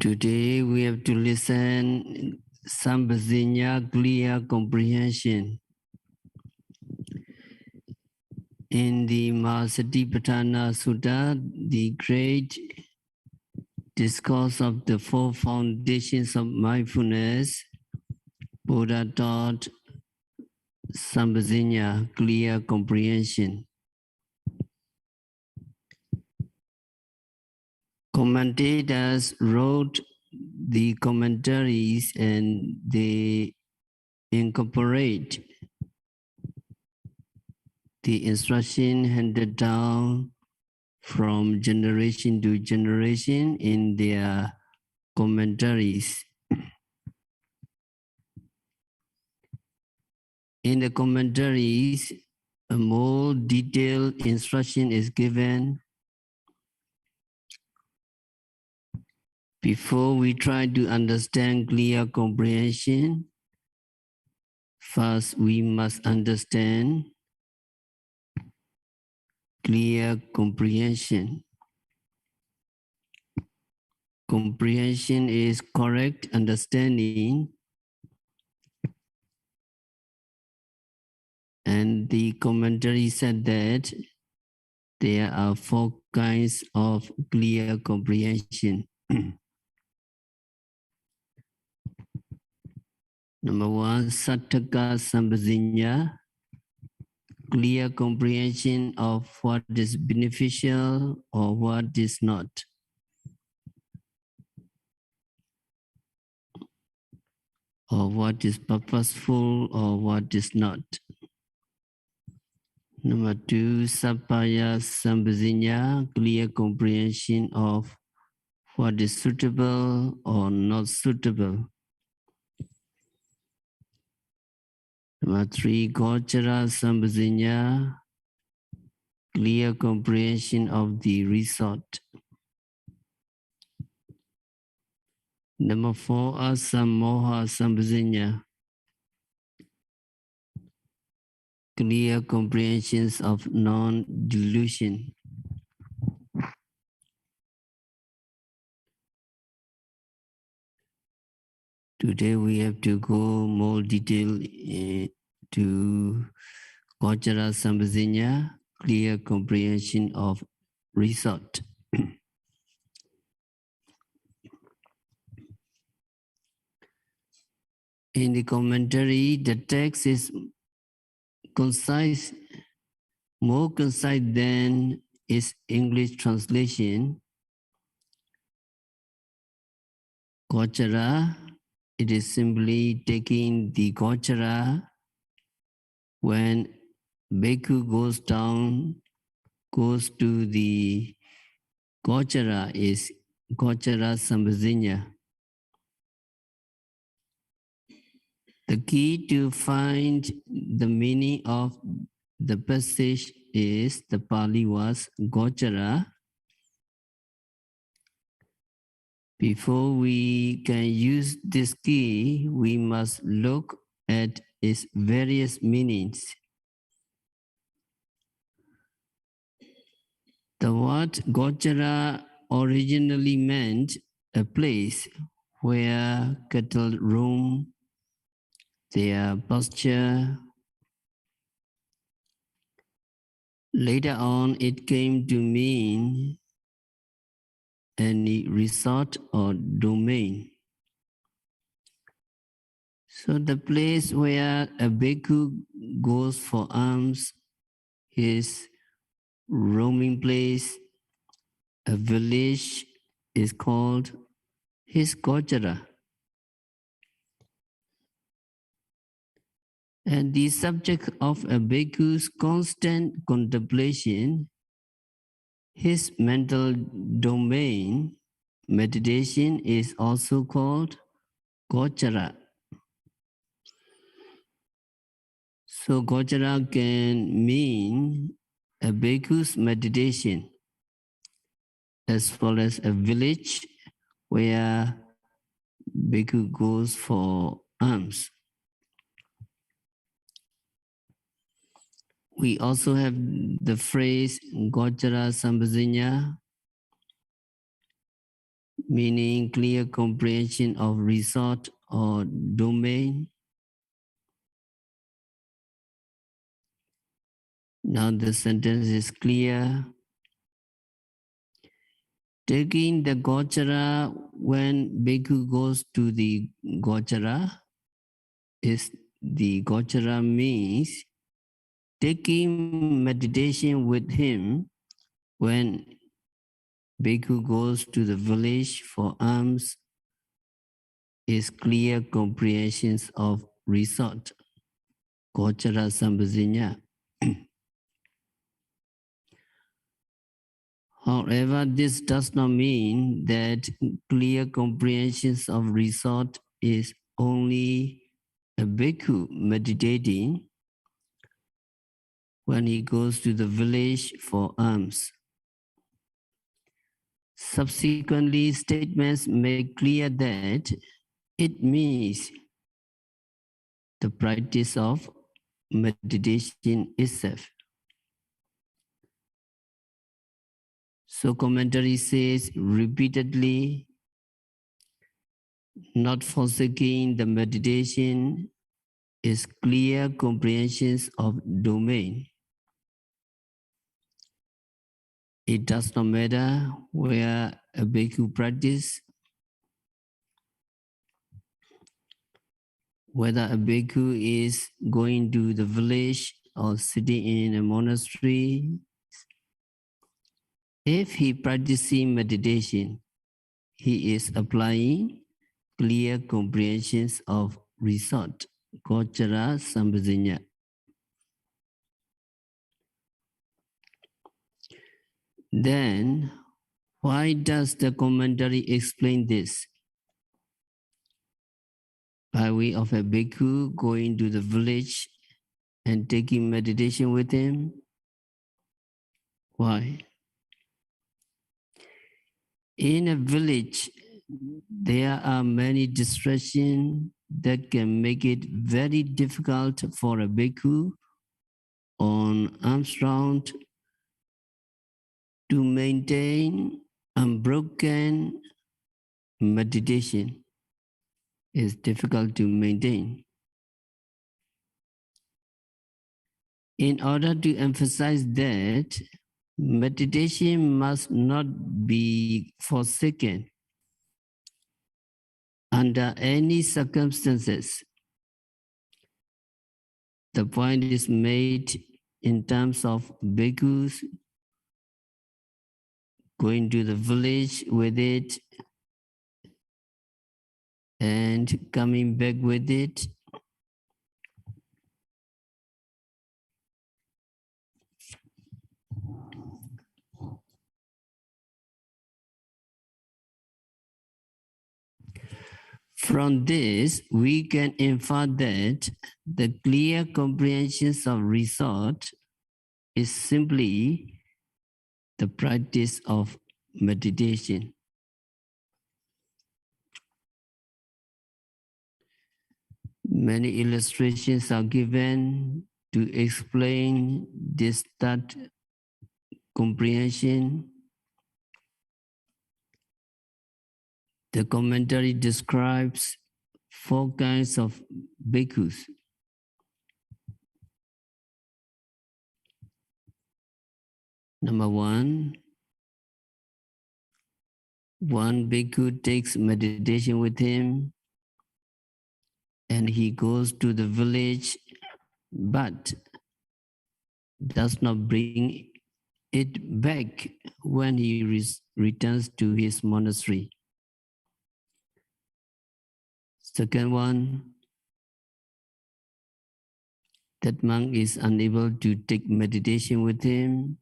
Today we have to listen Sambhazinya clear comprehension. In the Mahāsatipaṭṭhāna Sutta, the great discourse of the four foundations of mindfulness, Buddha taught Sambhazinya clear comprehension. Commentators wrote the commentaries and they incorporate the instruction handed down from generation to generation in their commentaries. In the commentaries, a more detailed instruction is given. Before we try to understand clear comprehension, first we must understand clear comprehension. Comprehension is correct understanding, and the commentary said that there are four kinds of clear comprehension. Number one, Sattaka Sambhazinya, clear comprehension of what is beneficial or what is not. Or what is purposeful or what is not. Number two, Sappaya Sambhazinya, clear comprehension of what is suitable or not suitable. Number three, Gochara Sambhazinya, clear comprehension of the result. Number four, Asamoha Sambhazinya, clear comprehensions of non-delusion. Today we have to go more detail to Gochara Sambhazinya, clear comprehension of result. In the commentary, the text is concise, more concise than its English translation. Gochara, it is simply taking the Gochara when Bhikkhu goes down, goes to the Gochara is Gochara Sambhazinya. The key to find the meaning of the passage is the Pali was Gochara. Before we can use this key, we must look at its various meanings. The word Gochara originally meant a place where cattle roam, their pasture. Later on, it came to mean any resort or domain. So the place where a bhikkhu goes for alms, his roaming place, a village is called his Gochara. And the subject of a bhikkhu's constant contemplation, his mental domain, meditation, is also called Gochara. So Gochara can mean a bhikkhu's meditation, as well as a village where bhikkhu goes for alms. We also have the phrase Gochara Sambhazinya, meaning clear comprehension of resort or domain. Now the sentence is clear. Taking the Gochara, when Bhikkhu goes to the Gochara, the Gochara means taking meditation with him when Bhikkhu goes to the village for alms is clear comprehensions of resort, Gochara Sambhajinya. However, this does not mean that clear comprehensions of resort is only a bhikkhu meditating when he goes to the village for alms. Subsequently, statements make clear that it means the practice of meditation itself. So commentary says repeatedly, not forsaking the meditation is clear comprehensions of domain. It does not matter where a bhikkhu practice, whether a bhikkhu is going to the village or sitting in a monastery. If he practicing meditation, he is applying clear comprehensions of resort, Gochara Sambhajinya. Then, why does the commentary explain this? By way of a bhikkhu going to the village and taking meditation with him? Why? In a village, there are many distractions that can make it very difficult for a bhikkhu on alms round to maintain unbroken meditation. Is difficult to maintain. In order to emphasize that, meditation must not be forsaken under any circumstances. The point is made in terms of bhikkhus going to the village with it and coming back with it. From this, we can infer that the clear comprehensions of resort is simply the practice of meditation. Many illustrations are given to explain this third comprehension. The commentary describes 4 kinds of bhikkhus. Number 1, one bhikkhu takes meditation with him and he goes to the village but does not bring it back when he returns to his monastery. Second one, that monk is unable to take meditation with him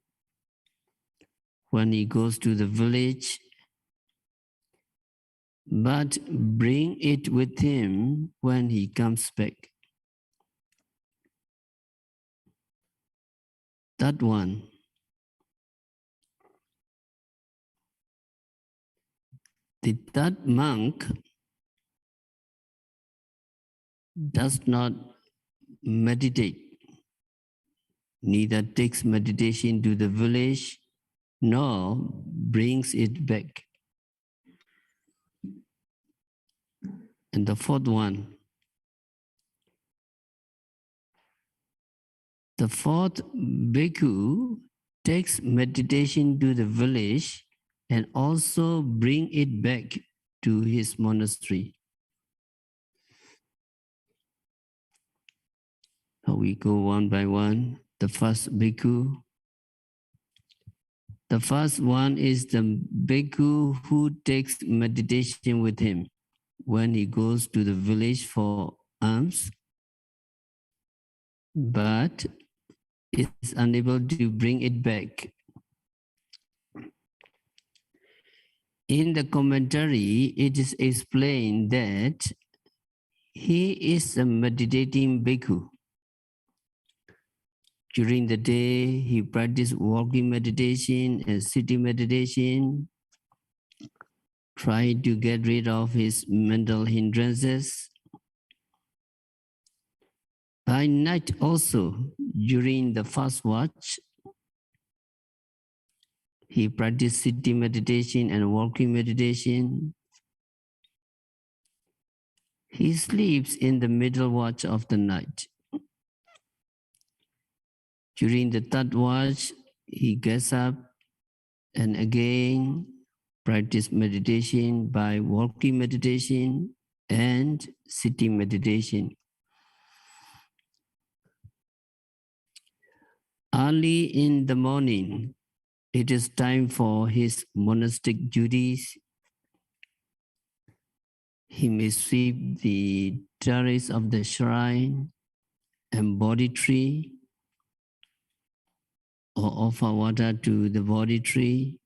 when he goes to the village, but bring it with him when he comes back. That one, the third monk does not meditate, neither takes meditation to the village, nor brings it back. And the fourth one. The fourth bhikkhu takes meditation to the village and also bring it back to his monastery. So we go one by one. The first bhikkhu. The first one is the bhikkhu who takes meditation with him when he goes to the village for alms, but is unable to bring it back. In the commentary, it is explained that he is a meditating bhikkhu. During the day, he practiced walking meditation and sitting meditation, trying to get rid of his mental hindrances. By night also, during the fast watch, he practiced sitting meditation and walking meditation. He sleeps in the middle watch of the night. During the third watch, he gets up and again practice meditation by walking meditation and sitting meditation. Early in the morning, it is time for his monastic duties. He may sweep the terrace of the shrine and Bodhi tree, or offer water to the Bodhi tree.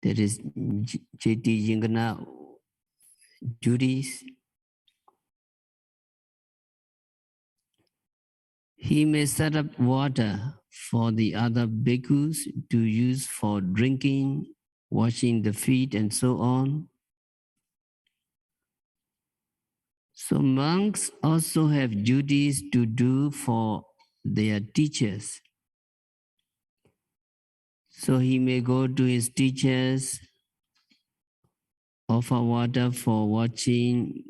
That is Jeti Yingana duties. He may set up water for the other bhikkhus to use for drinking, washing the feet, and so on. So monks also have duties to do for their teachers. So he may go to his teachers, offer water for watching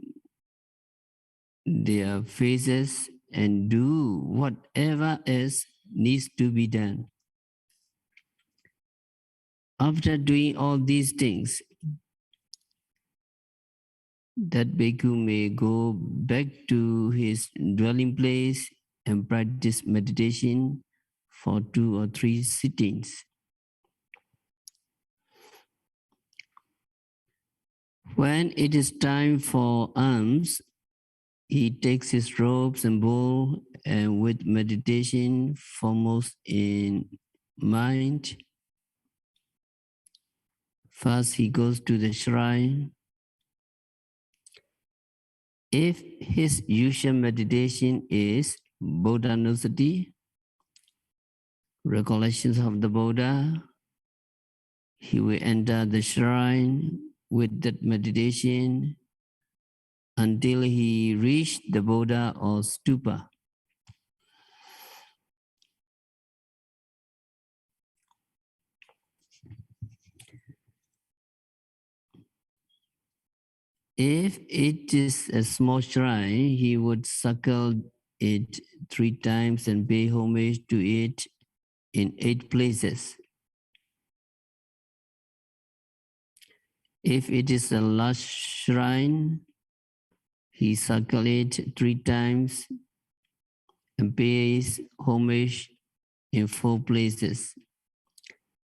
their faces, and do whatever else needs to be done. After doing all these things, that bhikkhu may go back to his dwelling place and practice meditation for 2 or 3 sittings. When it is time for alms, he takes his robes and bowl, and with meditation foremost in mind, first he goes to the shrine. If his usual meditation is Buddhanussati, recollections of the Buddha, he will enter the shrine with that meditation until he reached the Buddha or stupa. If it is a small shrine, he would circle it 3 times and pay homage to it in 8 places. If it is a large shrine, he circles it 3 times and pays homage in 4 places.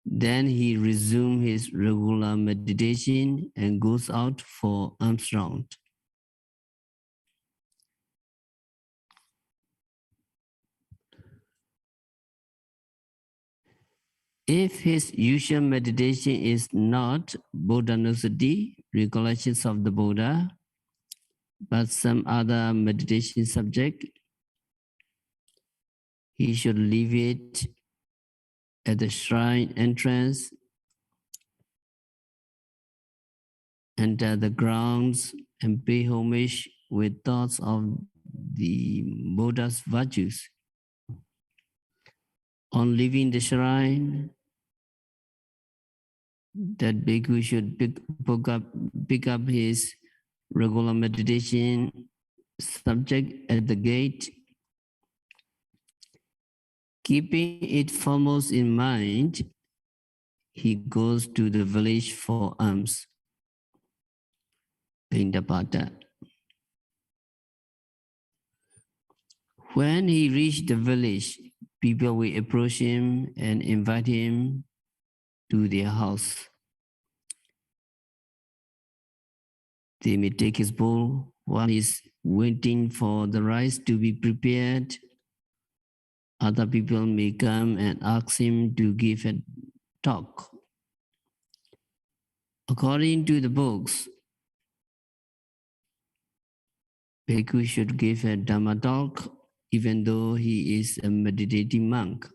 Then he resumes his regular meditation and goes out for alms round. If his usual meditation is not Buddhanussati, recollections of the Buddha, but some other meditation subject, he should leave it at the shrine entrance, enter the grounds, and pay homage with thoughts of the Buddha's virtues. On leaving the shrine, that bhikkhu should pick up his regular meditation subject at the gate, keeping it foremost in mind, he goes to the village for alms. Pindapata. When he reached the village, people will approach him and invite him to their house. They may take his bowl while he's waiting for the rice to be prepared. Other people may come and ask him to give a talk. According to the books, Bhikkhu should give a Dhamma talk even though he is a meditating monk.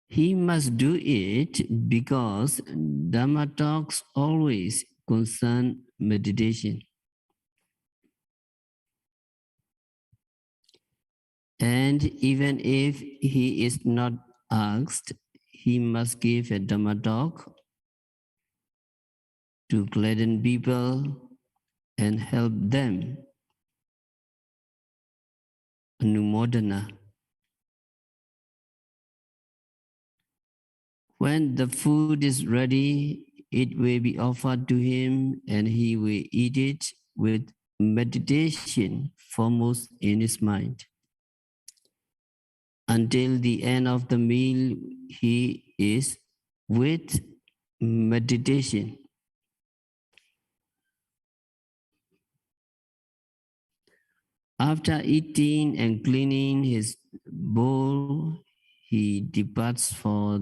He must do it because Dhamma talks always concern meditation. And even if he is not asked, he must give a Dhamma talk to gladden people and help them. Anumodana. When the food is ready, it will be offered to him and he will eat it with meditation foremost in his mind. Until the end of the meal, he is with meditation. After eating and cleaning his bowl, he departs for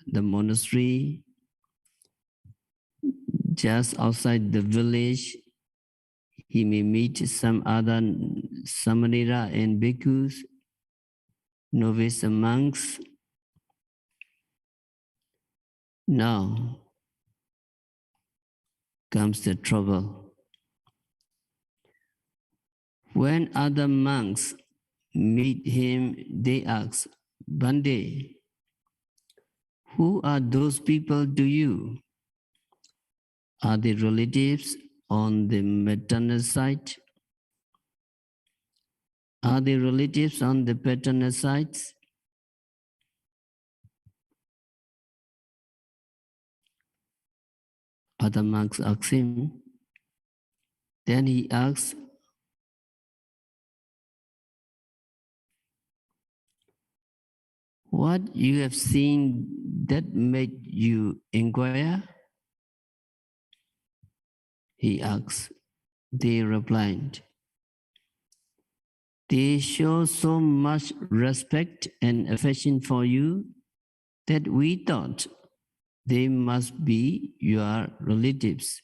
the monastery. Just outside the village, he may meet some other samanera and bhikkhus, novice and monks. Now comes the trouble. When other monks meet him, they ask, Bande, who are those people to you? Are they relatives on the maternal side? Are they relatives on the paternal sides? Other monks ask him. Then he asks, what you have seen that made you inquire? He asks. They replied, they show so much respect and affection for you that we thought they must be your relatives.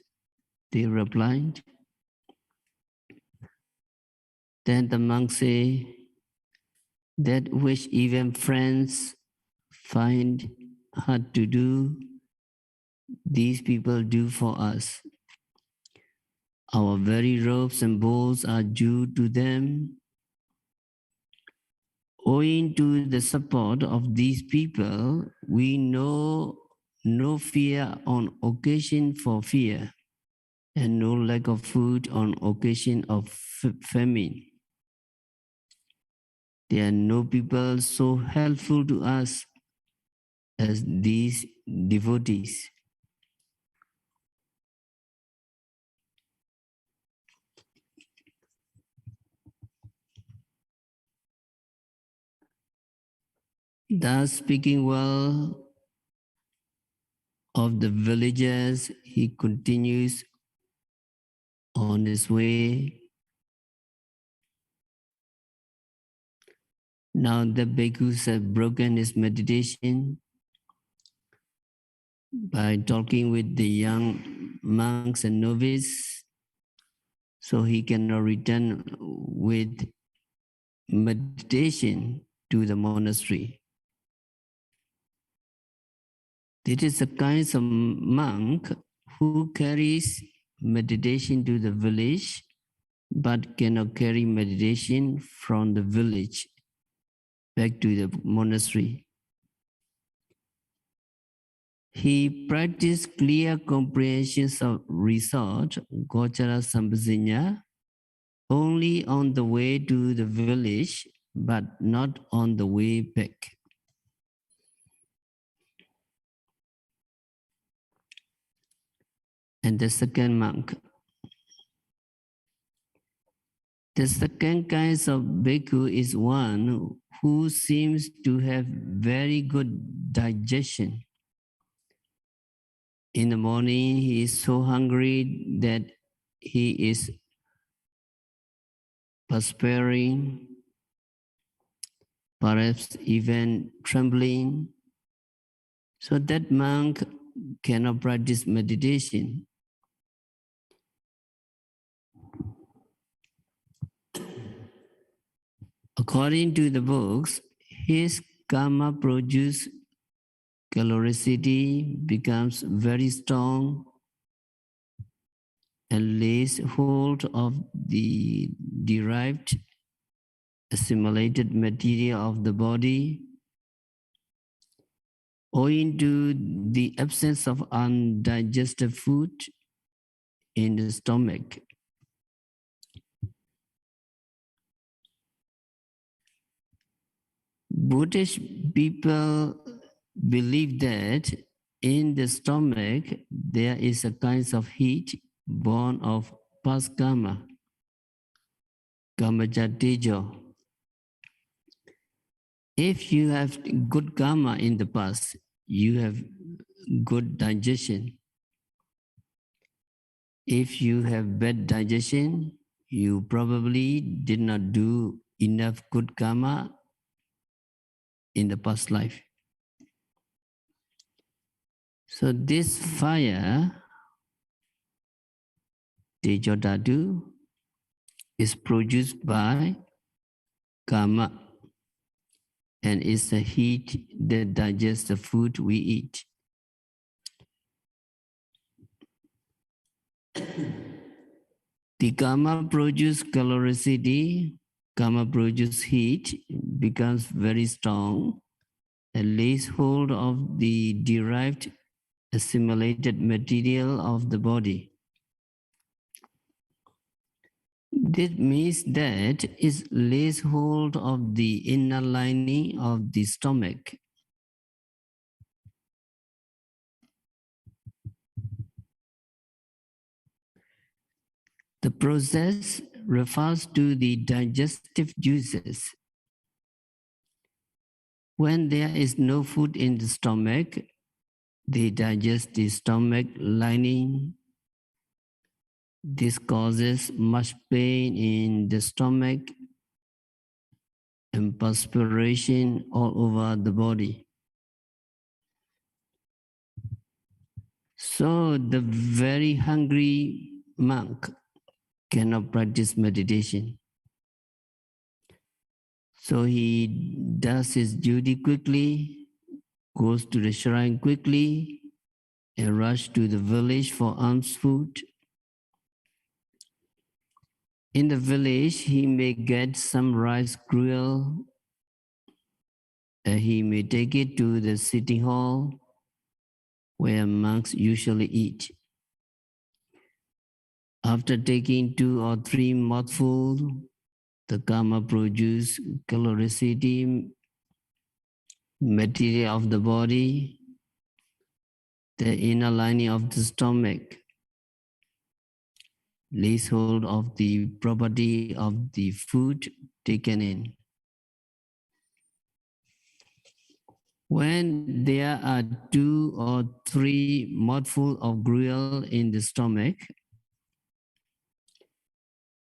They replied. Then the monk said, that which even friends find hard to do, these people do for us. Our very robes and bowls are due to them. Owing to the support of these people, we know no fear on occasion for fear, and no lack of food on occasion of famine. There are no people so helpful to us as these devotees. Thus, speaking well of the villagers, he continues on his way. Now the bhikkhus have broken his meditation by talking with the young monks and novices, so he cannot return with meditation to the monastery. This is the kind of monk who carries meditation to the village but cannot carry meditation from the village back to the monastery. He practiced clear comprehensions of resort, Gochara Sambhasinya, only on the way to the village, but not on the way back. And the second monk. The second kind of bhikkhu is one who seems to have very good digestion. In the morning, he is so hungry that he is perspiring, perhaps even trembling. So that monk cannot practice meditation. According to the books, his karma produce caloricity becomes very strong and lays hold of the derived assimilated material of the body, owing to the absence of undigested food in the stomach. Buddhist people believe that in the stomach there is a kind of heat born of past karma, karmajatejo. If you have good karma in the past, you have good digestion. If you have bad digestion, you probably did not do enough good karma in the past life. So this fire, Tejo Dhatu, is produced by karma and is the heat that digests the food we eat. The karma produces caloricity, karma produces heat, becomes very strong, and lays hold of the derived assimilated material of the body. This means that it lays hold of the inner lining of the stomach. The process refers to the digestive juices. When there is no food in the stomach, they digest the stomach lining. This causes much pain in the stomach and perspiration all over the body. So the very hungry monk cannot practice meditation. So he does his duty quickly, goes to the shrine quickly, and rush to the village for alms food. In the village, he may get some rice gruel. He may take it to the city hall where monks usually eat. After taking 2 or 3 mouthfuls, the karma produces caloricity material of the body, the inner lining of the stomach, lays hold of the property of the food taken in. When there are 2 or 3 mouthfuls of gruel in the stomach,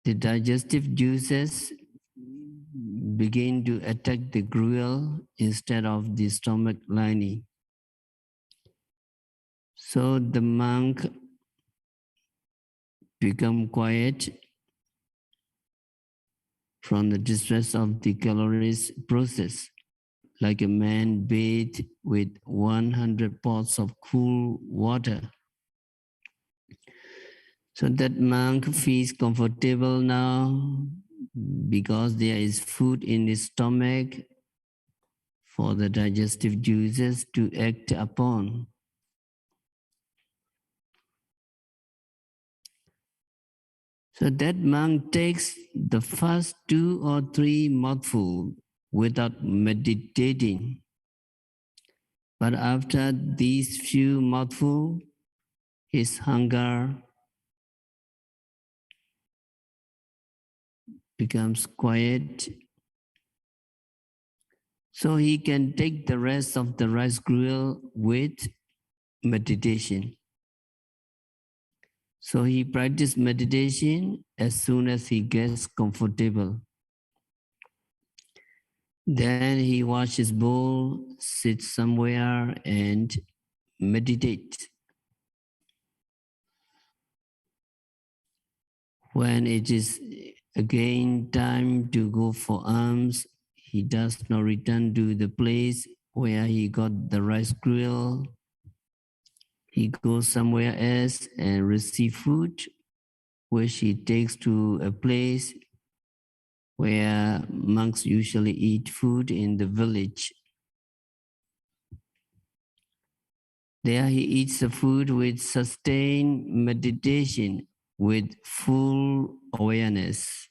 the digestive juices begin to attack the gruel instead of the stomach lining. So the monk become quiet from the distress of the calories process, like a man bathed with 100 pots of cool water. So that monk feels comfortable now because there is food in his stomach for the digestive juices to act upon. So that monk takes the first 2 or 3 mouthfuls without meditating. But after these few mouthfuls, his hunger becomes quiet, so he can take the rest of the rice gruel with meditation. So he practices meditation as soon as he gets comfortable. Then he washes his bowl, sits somewhere and meditates. When it is again time to go for alms, he does not return to the place where he got the rice gruel. He goes somewhere else and receives food, which he takes to a place where monks usually eat food in the village. There he eats the food with sustained meditation, with full awareness.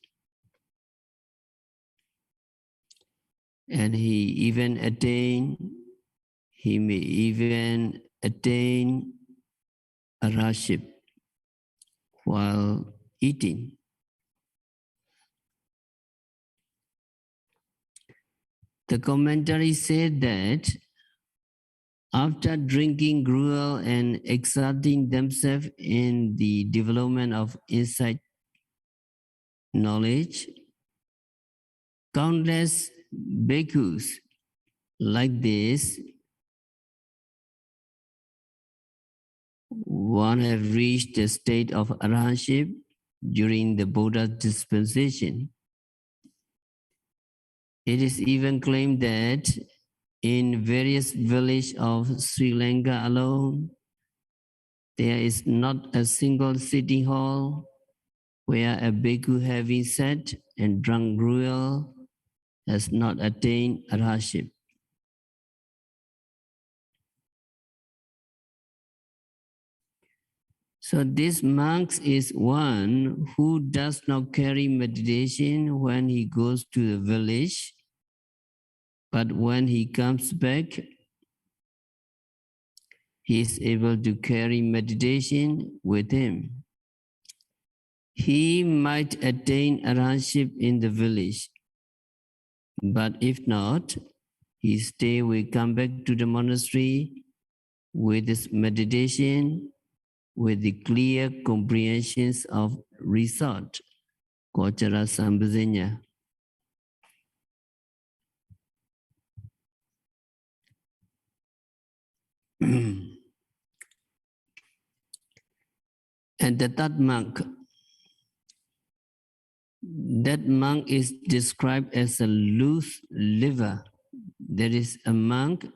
And he may even attain arahantship while eating. The commentary said that after drinking gruel and exerting themselves in the development of insight knowledge, countless bhikkhus like this, one have reached the state of arahantship during the Buddha's dispensation. It is even claimed that in various villages of Sri Lanka alone, there is not a single sitting hall where a bhikkhu having sat and drunk gruel has not attained arahantship. So this monk is one who does not carry meditation when he goes to the village, but when he comes back, he is able to carry meditation with him. He might attain arahantship in the village, but if not, his stay will come back to the monastery with his meditation, with the clear comprehensions of result. Kochara Sambhasenya. And the third monk, that monk is described as a loose liver. There is a monk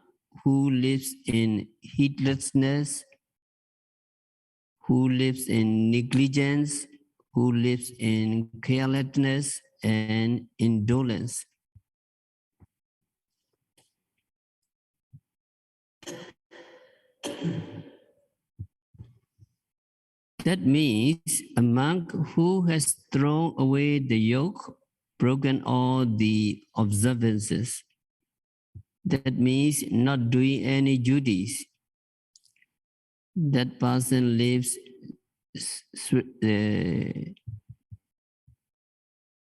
who lives in heedlessness, who lives in negligence, who lives in carelessness and indolence. That means a monk who has thrown away the yoke, broken all the observances. That means not doing any duties. That person lives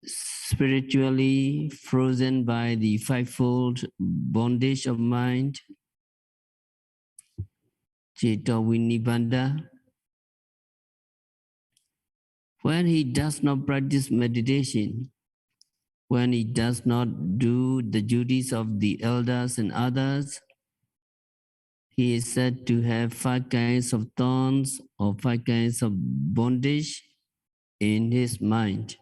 spiritually frozen by the fivefold bondage of mind, Citta Vinibandha. When he does not practice meditation, when he does not do the duties of the elders and others, he is said to have 5 kinds of thorns or 5 kinds of bondage in his mind.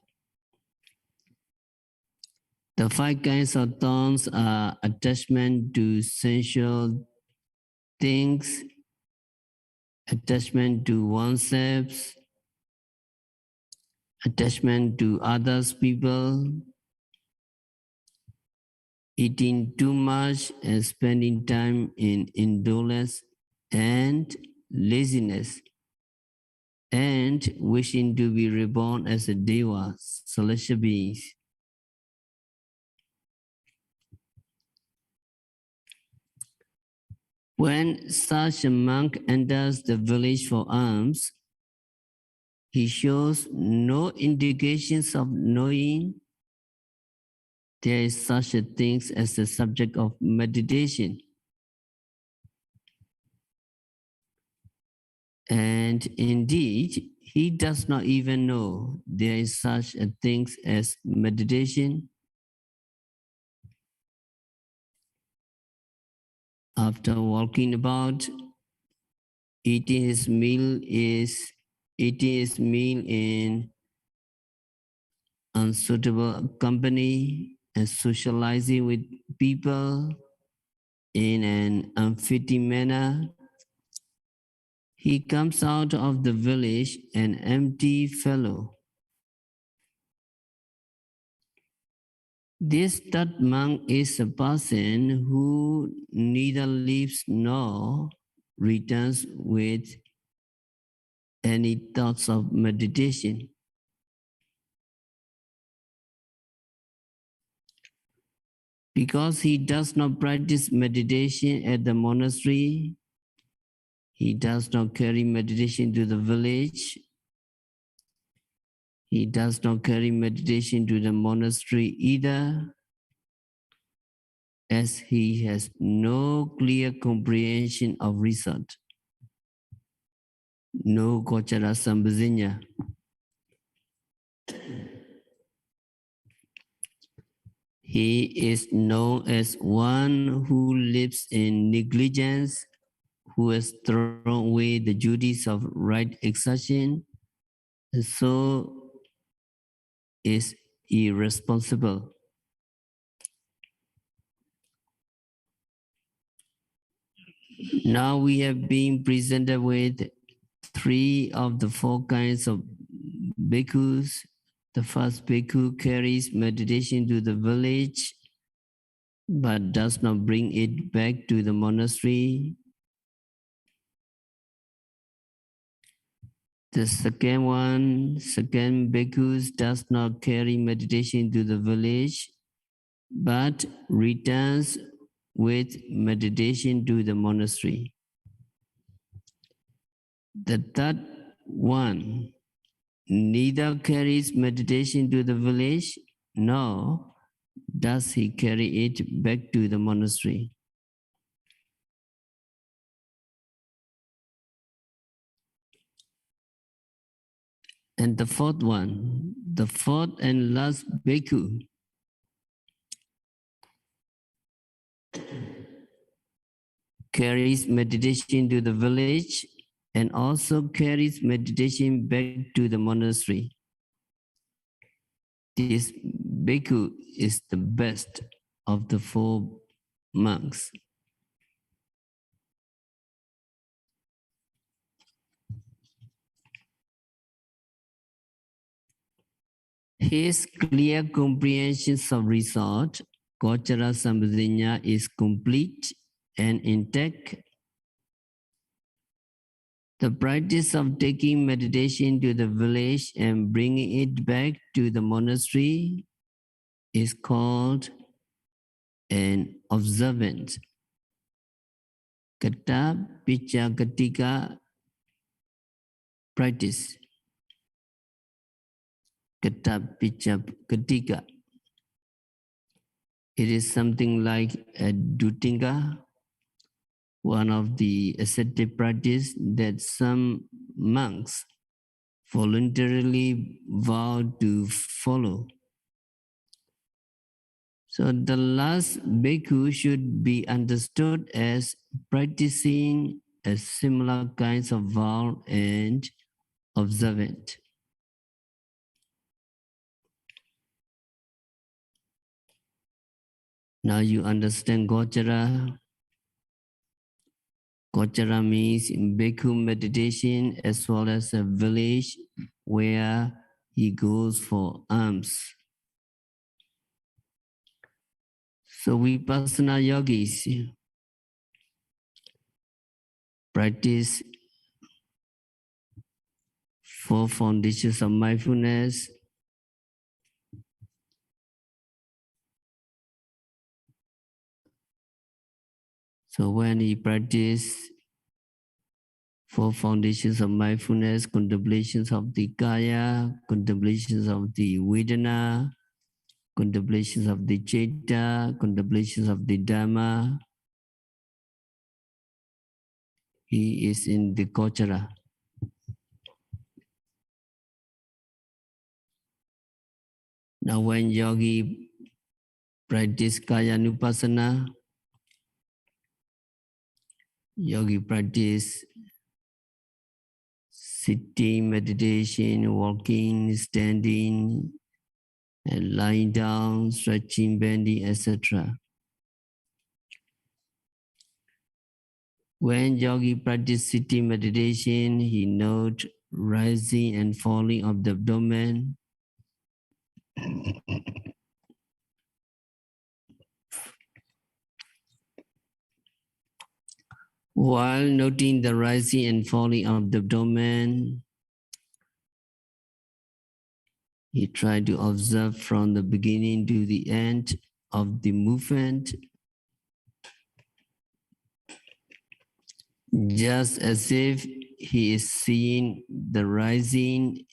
The 5 kinds of thorns are attachment to sensual things, attachment to oneself, attachment to others, people, eating too much and spending time in indolence and laziness, and and wishing to be reborn as a deva, celestial beings. When such a monk enters the village for alms, he shows no indications of knowing there is such a thing as the subject of meditation. And indeed, he does not even know there is such a thing as meditation. After walking about, eating his meal in unsuitable company and socializing with people in an unfitting manner, he comes out of the village an empty fellow. This third monk is a person who neither leaves nor returns with any thoughts of meditation. Because he does not practice meditation at the monastery, he does not carry meditation to the village, he does not carry meditation to the monastery either, as he has no clear comprehension of result, no gochara sambhajinya. He is known as one who lives in negligence, who has thrown away the duties of right exertion, and so is irresponsible. Now we have been presented with three of the four kinds of bhikkhus. The first bhikkhu carries meditation to the village, but does not bring it back to the monastery. The second bhikkhu does not carry meditation to the village, but returns with meditation to the monastery. The third one neither carries meditation to the village, nor does he carry it back to the monastery. And the fourth one, the fourth and last bhikkhu, carries meditation to the village and also carries meditation back to the monastery. This bhikkhu is the best of the four monks. His clear comprehension of result, gochara sambhajinya, is complete and intact. The practice of taking meditation to the village and bringing it back to the monastery is called an observant. Kata picha katika practice. Kata picha katika. It is something like a dutinga, one of the ascetic practice that some monks voluntarily vow to follow. So the last bhikkhu should be understood as practicing a similar kinds of vow and observant. Now you understand gochara. Gochara means bhikkhu meditation as well as a village where he goes for alms. So vipassana yogis practice 4 foundations of mindfulness. So when he practices 4 foundations of mindfulness, contemplations of the kaya, contemplations of the vedana, contemplations of the citta, contemplations of the dhamma, he is in the gochara. Now when yogi practice kaya nupassana, yogi practice sitting, meditation, walking, standing, and lying down, stretching, bending, etc. When yogi practice sitting meditation, he notes rising and falling of the abdomen. While noting the rising and falling of the abdomen, he tried to observe from the beginning to the end of the movement, just as if he is seeing the rising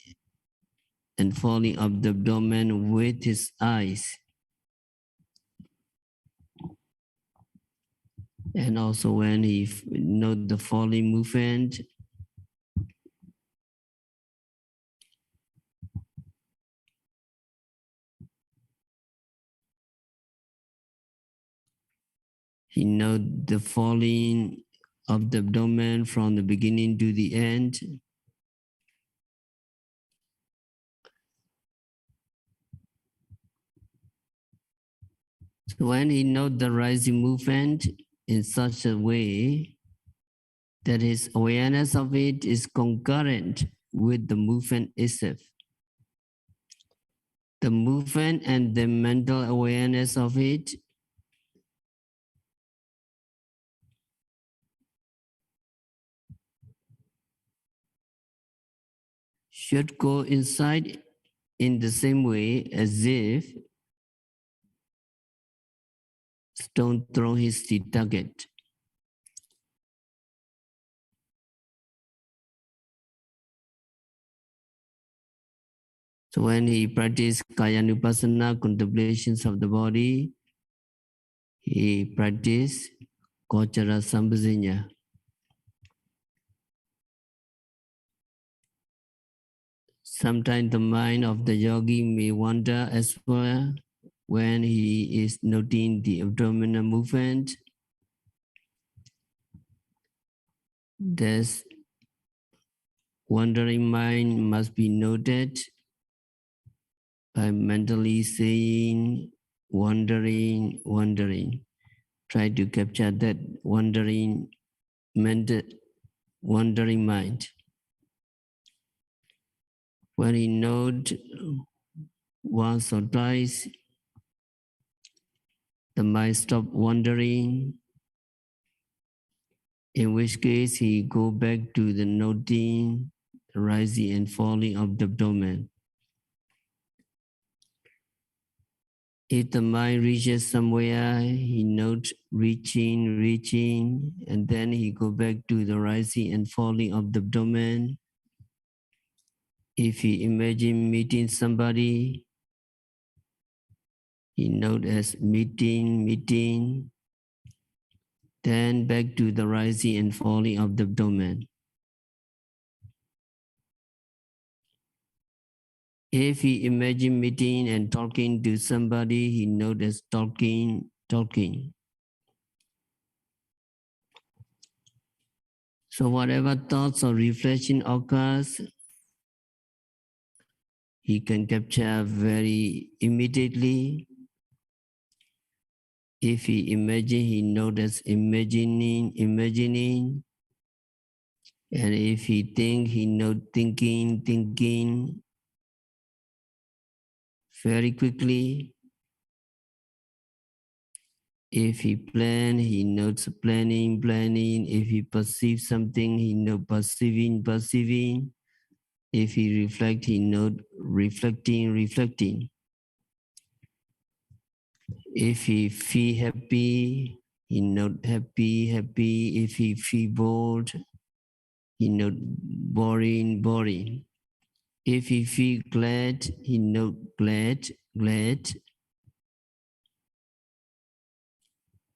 and falling of the abdomen with his eyes. And also when he note the falling movement, he note the falling of the abdomen from the beginning to the end. So when he note the rising movement in such a way that his awareness of it is concurrent with the movement itself. The movement and the mental awareness of it should coincide in the same way as if stone throw his the target. So when he practiced Kayanupassana, contemplations of the body, he practiced Gochara Sambhajanya. Sometimes the mind of the yogi may wander as well when he is noting the abdominal movement. This wandering mind must be noted by mentally saying, wandering, wandering. Try to capture that wandering mind. When he note once or twice, the mind stop wandering, in which case he go back to the noting, rising and falling of the abdomen. If the mind reaches somewhere, he notes reaching, and then he go back to the rising and falling of the abdomen. If he imagine meeting somebody, he note as meeting, then back to the rising and falling of the abdomen. If he imagine meeting and talking to somebody, he note as talking. So whatever thoughts or reflection occurs, he can capture very immediately. If he imagine, he notice imagining. And if he think, he note thinking very quickly. If he plan, he notes planning. If he perceives something, he note perceiving. If he reflect, he note reflecting. If he feel happy, he note happy. If he feel bored, he note boring. If he feel glad, he note glad.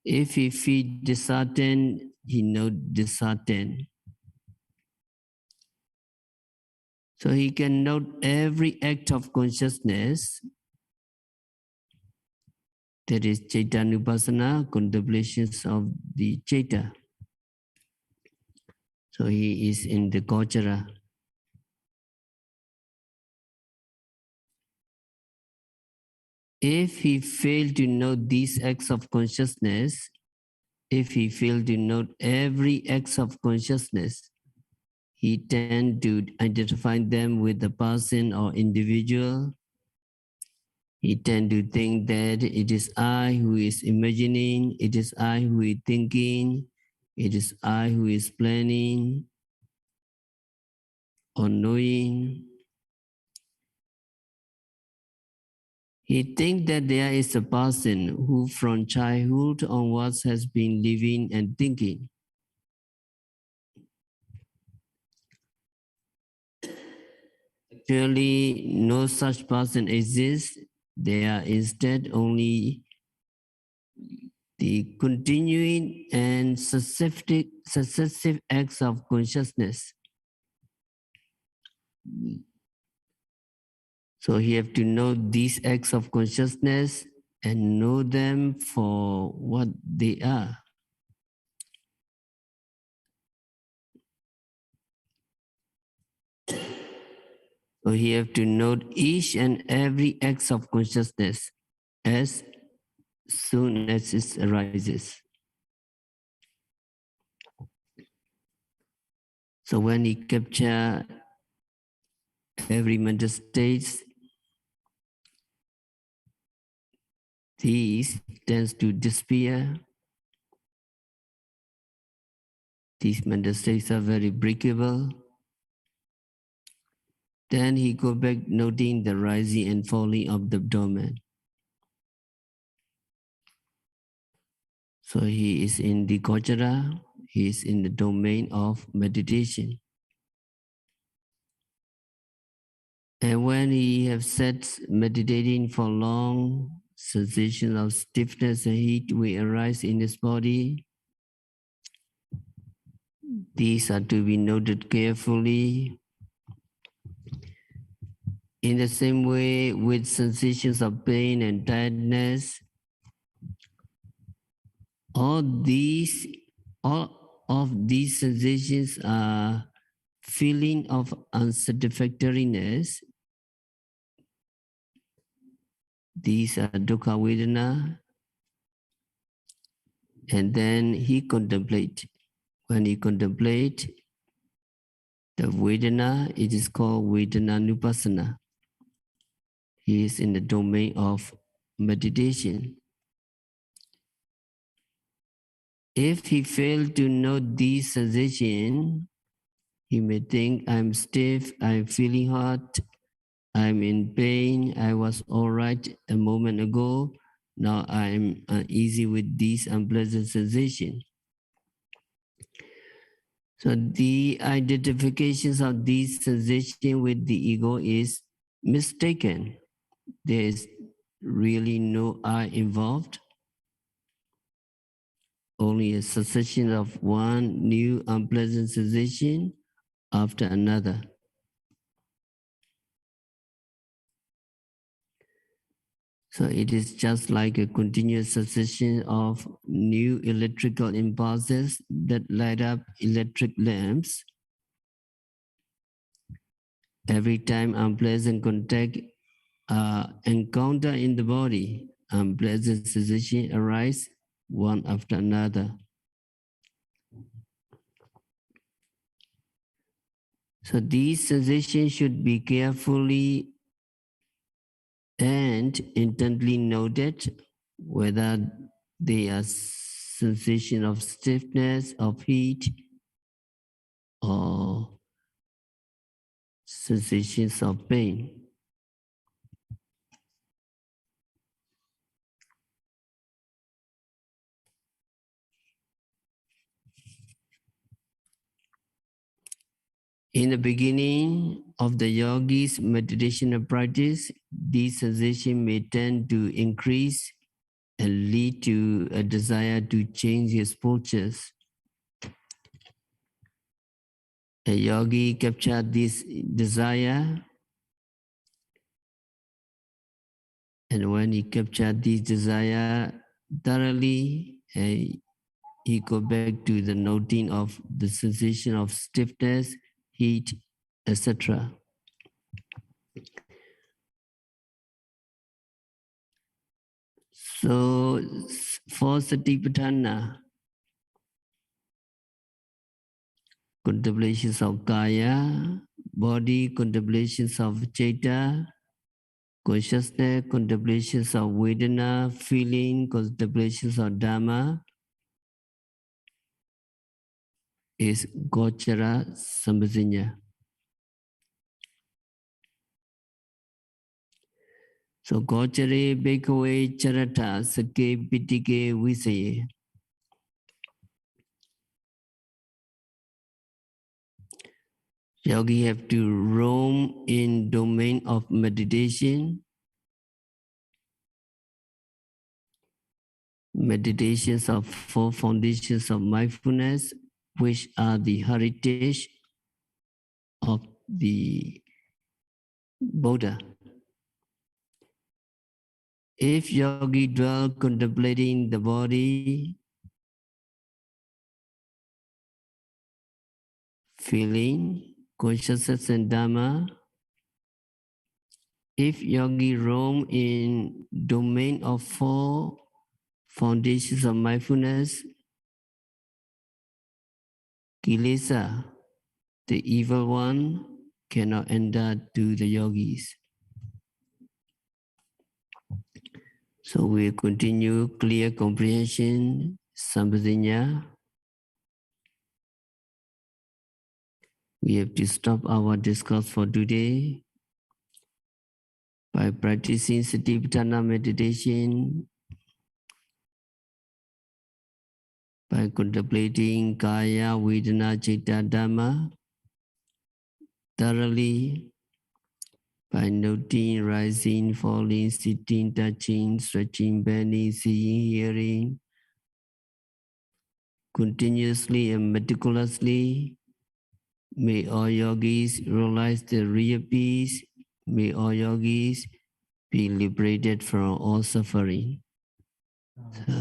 If he feel disheartened, he note disheartened. So he can note every act of consciousness. That is Chaitanya contemplations of the Chaita. So he is in the Gochara. If he failed to note these acts of consciousness, if he failed to note every act of consciousness, he tend to identify them with the person or individual. He tend to think that it is I who is imagining, it is I who is thinking, it is I who is planning or knowing. He thinks that there is a person who from childhood onwards has been living and thinking. Actually, no such person exists. They are instead only the continuing and successive acts of consciousness. So you have to know these acts of consciousness and know them for what they are. So you have to note each and every act of consciousness as soon as it arises. So when he captures every mental state, these tends to disappear. These mental states are very breakable. Then he go back noting the rising and falling of the abdomen. So he is in the Gochara, he is in the domain of meditation. And when he have sat meditating for long, sensation of stiffness and heat will arise in his body. These are to be noted carefully. In the same way, with sensations of pain and tiredness, all of these sensations are feeling of unsatisfactoriness. These are dukkha vedana. And then he contemplate. When he contemplate the vedana, it is called vedana nupassana. He is in the domain of meditation. If he failed to note these sensations, he may think I'm stiff, I'm feeling hot, I'm in pain, I was all right a moment ago, now I'm uneasy with these unpleasant sensations. So the identifications of these sensations with the ego is mistaken. There is really no I involved. Only a succession of one new unpleasant sensation after another. So it is just like a continuous succession of new electrical impulses that light up electric lamps. Every time unpleasant contact encounter in the body, unpleasant sensation arise one after another. So these sensations should be carefully and intently noted, whether they are sensation of stiffness, of heat, or sensations of pain. In the beginning of the yogi's meditation practice, these sensations may tend to increase and lead to a desire to change his postures. A yogi captured this desire, and when he captured this desire thoroughly, he go back to the noting of the sensation of stiffness, heat, etc. So for Satipatthāna, contemplations of Kaya, body, contemplations of Citta, consciousness, contemplations of Vedana, feeling, contemplations of Dhamma, is Gochara Sambhasinya. So Gochare Bhikkhave Charata Sake Pitike Visaye. Yogi have to roam in domain of meditation, meditations of four foundations of mindfulness, which are the heritage of the Buddha. If yogi dwell contemplating the body, feeling, consciousness and Dhamma, if yogi roam in domain of four foundations of mindfulness, kilesa, the evil one, cannot enter to the yogis. So we continue clear comprehension, Sambhasinya. We have to stop our discourse for today by practicing Satipatthāna meditation, by contemplating Kaya, Vedana, Citta, Dhamma thoroughly, by noting rising, falling, sitting, touching, stretching, bending, seeing, hearing, continuously and meticulously. May all yogis realize the real peace. May all yogis be liberated from all suffering. So,